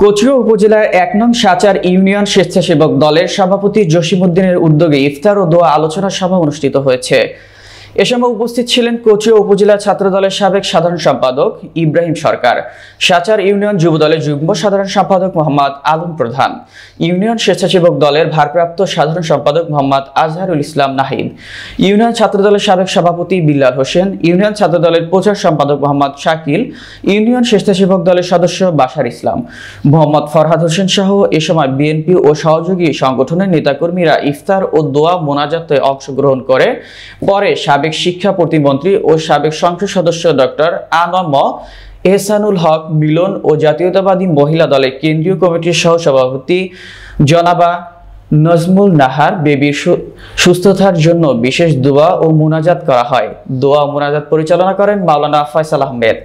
কচুয়া উপজেলার ১ নং সাচার ইউনিয়ন স্বেচ্ছাসেবক দলের সভাপতি জসিমউদ্দিনের উদ্যোগে ইফতার ও দোয়া আলোচনা সভা অনুষ্ঠিত হয়েছে। এ সময় উপস্থিত ছিলেন কচুয়া উপজেলা ছাত্র দলের সাবেক সাধারণ সম্পাদক ইব্রাহিম সরকার, সাচার ইউনিয়ন যুব দলের যুগ্ম সাধারণ সম্পাদক মোহাম্মদ আলম প্রধান, ইউনিয়ন স্বেচ্ছাসেবক দলের ভারপ্রাপ্ত সাধারণ সম্পাদক মোহাম্মদ আজহারুল ইসলাম নাহিদ, ইউনিয়ন ছাত্র দলের সাবেক সভাপতি বিল্লাল হোসেন, ইউনিয়ন ছাত্র দলের প্রচার সম্পাদক মোহাম্মদ শাকিল, ইউনিয়ন স্বেচ্ছাসেবক দলের সদস্য বাশার ইসলাম, মোহাম্মদ ফরহাদ হোসেন সহ এ সময় বিএনপি ও সহযোগী সংগঠনের নেতাকর্মীরা ইফতার ও দোয়া মোনাজাতে অংশগ্রহণ করে পরে সাবেক শিক্ষা প্রতিমন্ত্রী ও সাবেক সংসদ সদস্য ডক্টর আনম এহসানুল হক মিলন ও জাতীয়তাবাদী মহিলা দলের কেন্দ্রীয় কমিটির সহসভাপতি জনাবা নজমুল নাহার বেবির সুস্থতার জন্য বিশেষ দোয়া ও মোনাজাত করা হয়। দোয়া ও মোনাজাত পরিচালনা করেন মাওলানা ফয়সাল আহমেদ।